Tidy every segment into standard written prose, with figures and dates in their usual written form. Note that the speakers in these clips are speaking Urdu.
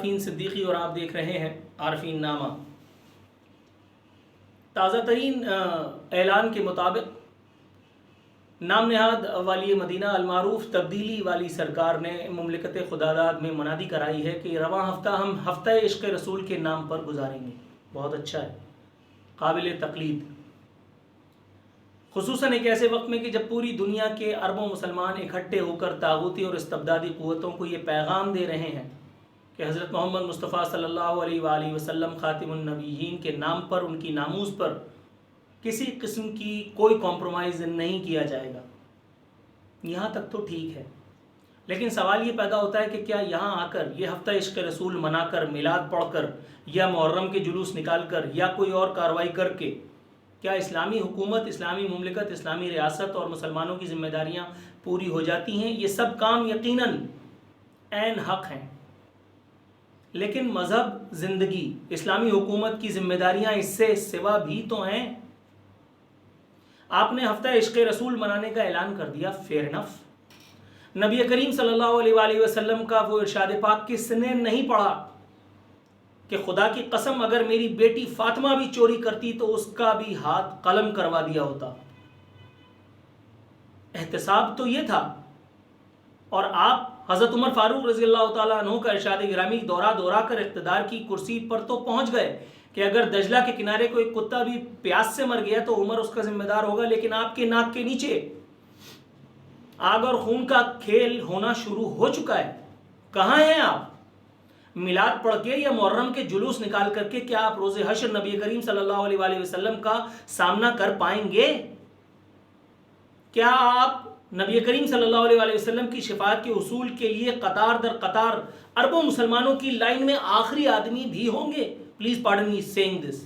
عارفین صدیقی اور آپ دیکھ رہے ہیں عارفین نامہ۔ تازہ ترین اعلان کے مطابق نام نہاد والی مدینہ المعروف تبدیلی والی سرکار نے مملکت خداداد میں منادی کرائی ہے کہ رواں ہفتہ ہم ہفتہ عشق رسول کے نام پر گزاریں گے۔ بہت اچھا ہے، قابل تقلید، خصوصاً ایک ایسے وقت میں کہ جب پوری دنیا کے اربوں مسلمان اکٹھے ہو کر طاغوتی اور استبدادی قوتوں کو یہ پیغام دے رہے ہیں کہ حضرت محمد مصطفیٰ صلی اللہ علیہ وآلہ وسلم خاتم النبیین کے نام پر، ان کی ناموس پر کسی قسم کی کوئی کمپرومائز نہیں کیا جائے گا۔ یہاں تک تو ٹھیک ہے، لیکن سوال یہ پیدا ہوتا ہے کہ کیا یہاں آ کر یہ ہفتہ عشق رسول منا کر، میلاد پڑھ کر، یا محرم کے جلوس نکال کر، یا کوئی اور کارروائی کر کے کیا اسلامی حکومت، اسلامی مملکت، اسلامی ریاست اور مسلمانوں کی ذمہ داریاں پوری ہو جاتی ہیں؟ یہ سب کام یقیناً عین حق ہیں، لیکن مذہب، زندگی، اسلامی حکومت کی ذمہ داریاں اس سے سوا بھی تو ہیں۔ آپ نے ہفتہ عشق رسول منانے کا اعلان کر دیا، فیئر انف۔ نبی کریم صلی اللہ علیہ وآلہ وسلم کا وہ ارشاد پاک کس نے نہیں پڑھا کہ خدا کی قسم اگر میری بیٹی فاطمہ بھی چوری کرتی تو اس کا بھی ہاتھ قلم کروا دیا ہوتا۔ احتساب تو یہ تھا، اور آپ حضرت عمر فاروق رضی اللہ تعالیٰ عنہ کا ارشاد گرامی دورہ دورہ کر اقتدار کی کرسی پر تو پہنچ گئے کہ اگر دجلہ کے کنارے کوئی کتا بھی پیاس سے مر گیا تو عمر اس کا ذمہ دار ہوگا، لیکن آپ کے ناک کے نیچے آگ اور خون کا کھیل ہونا شروع ہو چکا ہے۔ کہاں ہیں آپ؟ میلاد پڑھ کے یا محرم کے جلوس نکال کر کے کیا آپ روز حشر نبی کریم صلی اللہ علیہ وآلہ وسلم کا سامنا کر پائیں گے؟ کیا آپ نبی کریم صلی اللہ علیہ وآلہ وسلم کی شفاعت کے حصول کے لیے قطار در قطار اربوں مسلمانوں کی لائن میں آخری آدمی بھی ہوں گے؟ پلیز پارڈن می سیئنگ دس،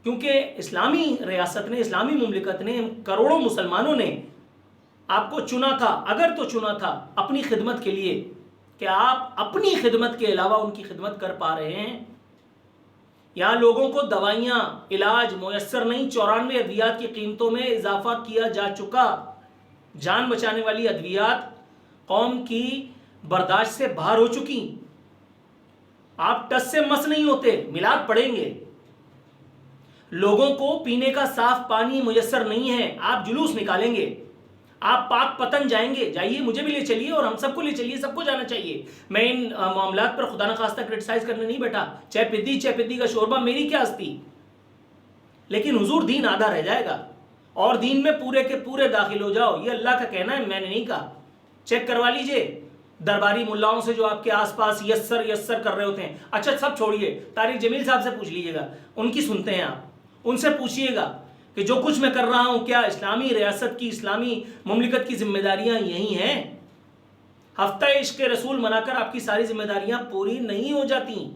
کیونکہ اسلامی ریاست نے، اسلامی مملکت نے، کروڑوں مسلمانوں نے آپ کو چنا تھا، اگر تو چنا تھا اپنی خدمت کے لیے، کہ آپ اپنی خدمت کے علاوہ ان کی خدمت کر پا رہے ہیں؟ یہاں لوگوں کو دوائیاں، علاج میسر نہیں، 94 ادویات کی قیمتوں میں اضافہ کیا جا چکا۔ جان بچانے والی ادویات قوم کی برداشت سے باہر ہو چکی۔ آپ ٹس سے مس نہیں ہوتے، میلاد پڑھیں گے۔ لوگوں کو پینے کا صاف پانی میسر نہیں ہے، آپ جلوس نکالیں گے، آپ پاک پتن جائیں گے، جائیے، مجھے بھی لے چلیے اور ہم سب کو لے چلیے، سب کو جانا چاہیے۔ میں ان معاملات پر خدا نخواستہ کرٹیسائز کرنے نہیں بیٹھا، چہ پدی کا شوربہ میری کیا ہستی، لیکن حضور دین آدھا رہ جائے گا، اور دین میں پورے کے پورے داخل ہو جاؤ، یہ اللہ کا کہنا ہے، میں نے نہیں کہا۔ چیک کروا لیجئے درباری ملاؤں سے جو آپ کے آس پاس یسر کر رہے ہوتے ہیں۔ اچھا سب چھوڑیے، طارق جمیل صاحب سے پوچھ لیجئے گا، ان کی سنتے ہیں آپ، ان سے پوچھئے گا کہ جو کچھ میں کر رہا ہوں کیا اسلامی ریاست کی، اسلامی مملکت کی ذمہ داریاں یہی ہیں؟ ہفتہ عشق رسول منا کر آپ کی ساری ذمہ داریاں پوری نہیں ہو جاتی،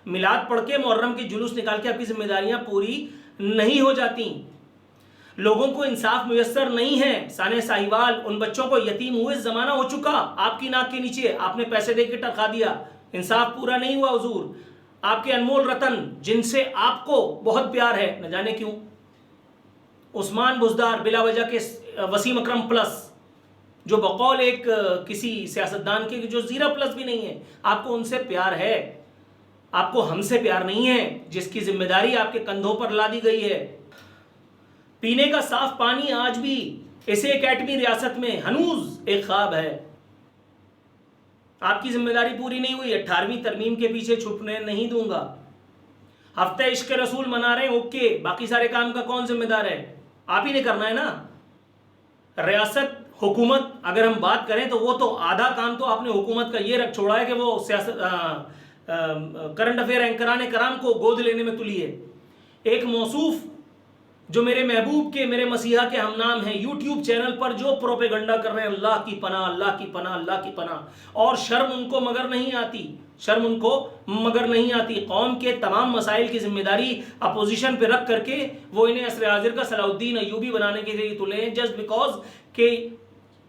میلاد پڑھ کے، محرم کے جلوس نکال کے آپ کی ذمہ داریاں پوری نہیں ہو جاتی، لوگوں کو انصاف میسر نہیں ہے۔ سانے ساہیوال، ان بچوں کو یتیم ہوئے زمانہ ہو چکا، آپ کی ناک کے نیچے آپ نے پیسے دے کے ٹرکا دیا، انصاف پورا نہیں ہوا۔ حضور آپ کے انمول رتن جن سے آپ کو بہت پیار ہے، نہ جانے کیوں، عثمان بزدار، بلا وجہ کے وسیم اکرم پلس، جو بقول ایک کسی سیاستدان کے جو زیرہ پلس بھی نہیں ہے، آپ کو ان سے پیار ہے، آپ کو ہم سے پیار نہیں ہے، جس کی ذمہ داری آپ کے کندھوں پر لا دی گئی ہے۔ پینے کا صاف پانی آج بھی اسے ایک ایٹمی ریاست میں ہنوز ایک خواب ہے۔ آپ کی ذمہ داری پوری نہیں ہوئی، 18ویں ترمیم کے پیچھے چھپنے نہیں دوں گا۔ ہفتہ عشق رسول منا رہے ہیں، اوکے، باقی سارے کام کا کون ذمہ دار ہے؟ آپ ہی نے کرنا ہے نا۔ ریاست، حکومت، اگر ہم بات کریں تو وہ تو آدھا کام تو آپ نے حکومت کا یہ رکھ چھوڑا ہے کہ وہ کرنٹ افیئر اینکران کرام کو گود لینے میں تلی ہے۔ ایک موصوف جو میرے محبوب کے، میرے مسیحا کے ہم نام ہیں، یوٹیوب چینل پر جو پروپیگنڈا کر رہے ہیں، اللہ کی پناہ، اللہ کی پناہ، اللہ کی پناہ، اور شرم ان کو مگر نہیں آتی، شرم ان کو مگر نہیں آتی۔ قوم کے تمام مسائل کی ذمہ داری اپوزیشن پہ رکھ کر کے وہ انہیں عصر حاضر کا صلاح الدین ایوبی بنانے کے لیے تلے ہیں، جسٹ بیکاز کہ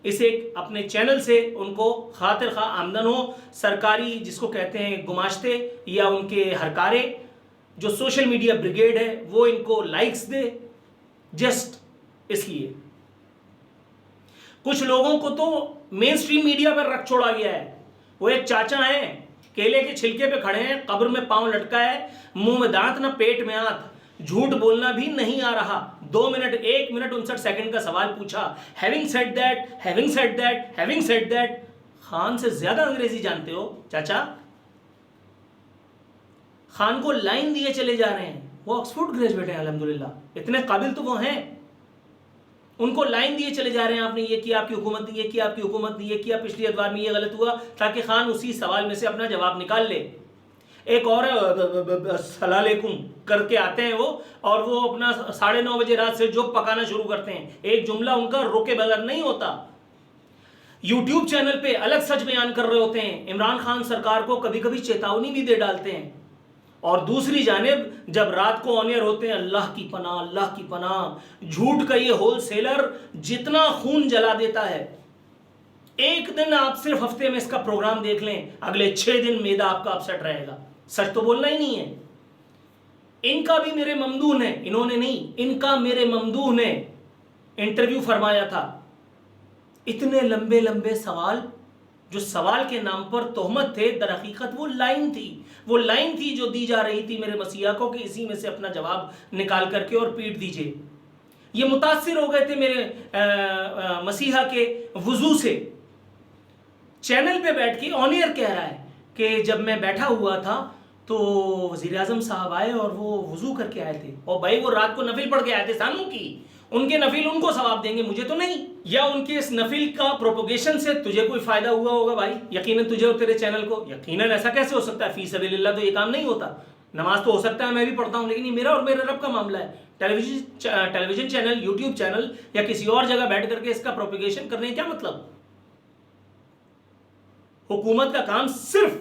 اسے اپنے چینل سے ان کو خاطر خواہ آمدن ہو، سرکاری جس کو کہتے ہیں گماشتے، یا ان کے ہرکارے جو سوشل میڈیا بریگیڈ ہے وہ ان کو لائکس دے، جسٹ اس لیے۔ کچھ لوگوں کو تو مین سٹریم میڈیا پر رکھ چھوڑا گیا ہے۔ وہ ایک چاچا ہیں کیلے کے چھلکے پہ کھڑے ہیں, قبر میں پاؤں لٹکا ہے, منہ میں دانت نہ پیٹ میں آنت, جھوٹ بولنا بھی نہیں آ رہا. 2 منٹ 1 منٹ 59 سیکنڈ کا سوال پوچھا, having said that. خان سے زیادہ انگریزی جانتے ہو چاچا. خان کو لائن دیے چلے جا رہے ہیں, وہ آکسفورڈ گریجویٹ ہیں الحمدللہ, اتنے قابل تو وہ ہیں, ان کو لائن دیے چلے جا رہے ہیں, آپ نے یہ کیا, آپ کی حکومت نے یہ کیا, آپ کی حکومت نے یہ کیا, پچھلی ادوار میں یہ غلط ہوا, تاکہ خان اسی سوال میں سے اپنا جواب نکال لے. ایک اور السلام علیکم کر کے آتے ہیں وہ, اور وہ اپنا 9:30 بجے رات سے جو پکانا شروع کرتے ہیں, ایک جملہ ان کا روکے بغیر نہیں ہوتا. یوٹیوب چینل پہ الگ سچ بیان کر رہے ہوتے ہیں, عمران خان سرکار کو کبھی کبھی چیتاونی بھی دے ڈالتے ہیں, اور دوسری جانب جب رات کو آن ایئر ہوتے ہیں, اللہ کی پناہ, جھوٹ کا یہ ہول سیلر جتنا خون جلا دیتا ہے. ایک دن آپ صرف ہفتے میں اس کا پروگرام دیکھ لیں, اگلے 6 دن میدا آپ کا اپسٹ رہے گا. سچ تو بولنا ہی نہیں ہے. ان کا بھی میرے ممدوح نے, انہوں نے نہیں, ان کا میرے ممدوح نے انٹرویو فرمایا تھا. اتنے لمبے سوال, جو سوال کے نام پر تہمت تھے, در حقیقت وہ لائن تھی جو دی جا رہی تھی میرے مسیحا کو, کہ اسی میں سے اپنا جواب نکال کر کے اور پیٹ دیجئے. یہ متاثر ہو گئے تھے میرے مسیحا کے وضو سے. چینل پہ بیٹھ کے آن ایئر کہہ رہا ہے کہ جب میں بیٹھا ہوا تھا تو وزیر اعظم صاحب آئے اور وہ وضو کر کے آئے تھے, اور بھائی وہ رات کو نفل پڑھ کے آئے تھے سانوں کی, ان کے نفل ان کو ثواب دیں گے, مجھے تو نہیں. یا ان کے اس نفل کا پروپوگیشن سے تجھے کوئی فائدہ ہوا ہوگا بھائی, یقیناً تجھے اور تیرے چینل کو. یقیناً ایسا کیسے ہو سکتا ہے, فی سبیل اللہ تو یہ کام نہیں ہوتا. نماز تو ہو سکتا ہے میں بھی پڑھتا ہوں, لیکن یہ میرا اور میرے رب کا معاملہ ہے. ٹیلی ویژن چینل, یوٹیوب چینل یا کسی اور جگہ بیٹھ کر کے اس کا پروپیگیشن کرنے کا کیا مطلب. حکومت کا کام صرف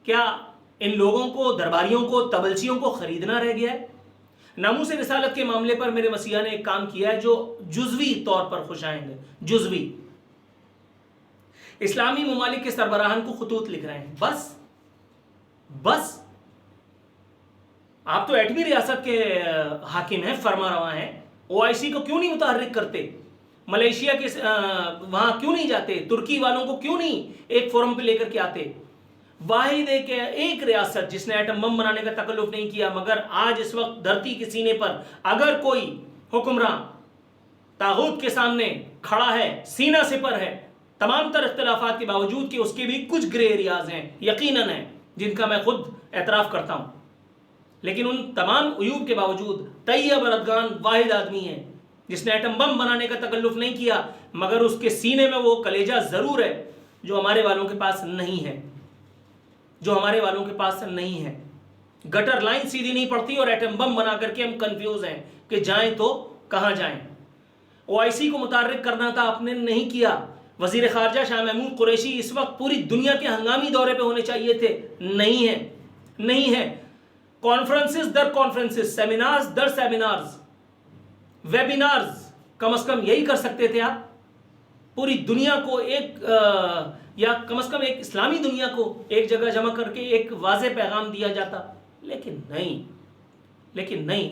کیا ان لوگوں کو, درباریوں کو, تبلچیوں کو خریدنا رہ گیا ہے. ناموس رسالت کے معاملے پر میرے مسیحا نے ایک کام کیا ہے جو جزوی طور پر خوش آئیں گے. جزوی اسلامی ممالک کے سربراہان کو خطوط لکھ رہے ہیں. بس آپ تو ایٹمی ریاست کے حاکم ہیں, فرما رواں ہیں, OIC کو کیوں نہیں متحرک کرتے, ملیشیا کے وہاں کیوں نہیں جاتے, ترکی والوں کو کیوں نہیں ایک فورم پہ لے کر کے آتے. واحد ایک ریاست جس نے ایٹم بم بنانے کا تکلف نہیں کیا, مگر آج اس وقت دھرتی کے سینے پر اگر کوئی حکمراں طاغوت کے سامنے کھڑا ہے, سینہ سپر ہے, تمام تر اختلافات کے باوجود کہ اس کے بھی کچھ گرے ایریاز ہیں, یقیناً ہیں, جن کا میں خود اعتراف کرتا ہوں, لیکن ان تمام عیوب کے باوجود طیب اردگان واحد آدمی ہے جس نے ایٹم بم بنانے کا تکلف نہیں کیا, مگر اس کے سینے میں وہ کلیجہ ضرور ہے جو ہمارے والوں کے پاس نہیں ہے, گٹر لائن سیدھی نہیں پڑتی اور ایٹم بم بنا کر کے ہم کنفیوز ہیں کہ جائیں تو کہاں جائیں. OIC کو متحرک کرنا تھا, آپ نے نہیں کیا. وزیر خارجہ شاہ محمود قریشی اس وقت پوری دنیا کے ہنگامی دورے پہ ہونے چاہیے تھے, نہیں ہے. کانفرنسز در کانفرنسز, سیمینارز در سیمینارز, ویبینارز, کم از کم یہی کر سکتے تھے آپ. پوری دنیا کو ایک یا کم از کم ایک اسلامی دنیا کو ایک جگہ جمع کر کے ایک واضح پیغام دیا جاتا, لیکن نہیں.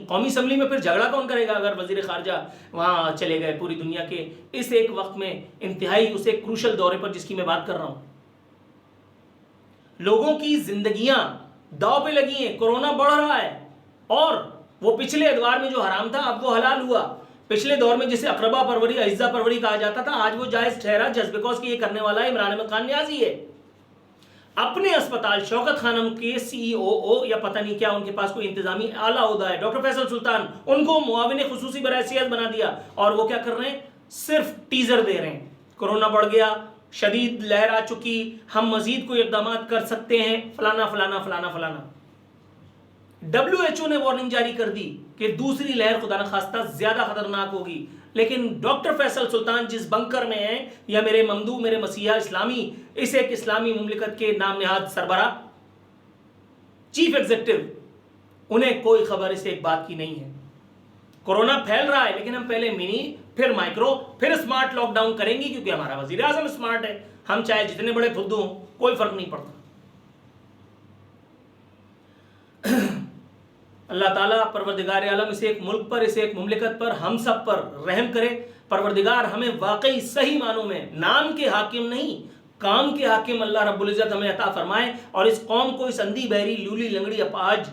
قومی اسمبلی میں پھر جھگڑا کون کرے گا اگر وزیر خارجہ وہاں چلے گئے پوری دنیا کے اس ایک وقت میں, انتہائی اس ایک کروشل دورے پر جس کی میں بات کر رہا ہوں. لوگوں کی زندگیاں داؤ پہ لگی ہیں, کورونا بڑھ رہا ہے, اور وہ پچھلے ادوار میں جو حرام تھا اب وہ حلال ہوا. پچھلے دور میں جسے اقربا پروری, اعزہ پروری کہا جاتا تھا, آج وہ جائز ٹھہرا جسٹ بیکاز کہ یہ کرنے والا عمران احمد خان نیازی ہے. اپنے اسپتال شوکت خانم کے CEO یا پتہ نہیں کیا ان کے پاس کوئی انتظامی اعلیٰ عہدہ ہے, ڈاکٹر فیصل سلطان, ان کو معاون خصوصی برائے صحت بنا دیا, اور وہ کیا کر رہے ہیں, صرف ٹیزر دے رہے ہیں. کورونا بڑھ گیا, شدید لہر آ چکی, ہم مزید کوئی اقدامات کر سکتے ہیں, فلانا. WHO نے وارننگ جاری کر دی کہ دوسری لہر خدا نخواستہ زیادہ خطرناک ہوگی, لیکن ڈاکٹر فیصل سلطان جس بنکر میں ہیں, یا میرے ممدوح, میرے مسیحا اسلامی, اس ایک اسلامی مملکت کے نام نہاد سربراہ, چیف ایگزیکٹو, انہیں کوئی خبر اس ایک بات کی نہیں ہے. کورونا پھیل رہا ہے, لیکن ہم پہلے منی, پھر مائکرو, پھر اسمارٹ لاک ڈاؤن کریں گے, کیونکہ ہمارا وزیر اعظم اسمارٹ ہے. ہم چاہے جتنے بڑے پھدو ہوں, کوئی فرق نہیں پڑتا. اللہ تعالیٰ پروردگار عالم اس ایک ملک پر, اس ایک مملکت پر, ہم سب پر رحم کرے. پروردگار ہمیں واقعی صحیح معنوں میں نام کے حاکم نہیں, کام کے حاکم اللہ رب العزت ہمیں عطا فرمائے، اور اس قوم کو، اس اندھی بہری لولی لنگڑی اپاہج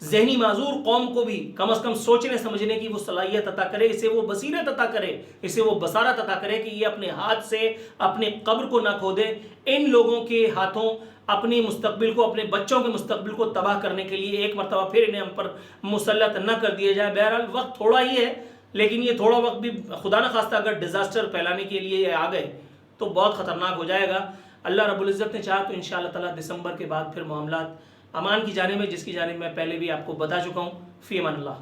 ذہنی معذور قوم کو بھی کم از کم سوچنے سمجھنے کی وہ صلاحیت عطا کرے، اسے وہ بصیرت عطا کرے، اسے وہ بصارت عطا کرے کہ یہ اپنے ہاتھ سے اپنے قبر کو نہ کھودے، ان لوگوں کے ہاتھوں اپنے مستقبل کو، اپنے بچوں کے مستقبل کو تباہ کرنے کے لیے ایک مرتبہ پھر انہیں ہم پر مسلط نہ کر دیا جائے۔ بہرحال وقت تھوڑا ہی ہے، لیکن یہ تھوڑا وقت بھی خدا نہ خواستہ اگر ڈیزاسٹر پھیلانے کے لیے آ گئے تو بہت خطرناک ہو جائے گا۔ اللہ رب العزت نے چاہا تو انشاءاللہ تعالیٰ دسمبر کے بعد پھر معاملات امان کی جانب ہے، جس کی جانب میں پہلے بھی آپ کو بتا چکا ہوں۔ فی امان اللہ۔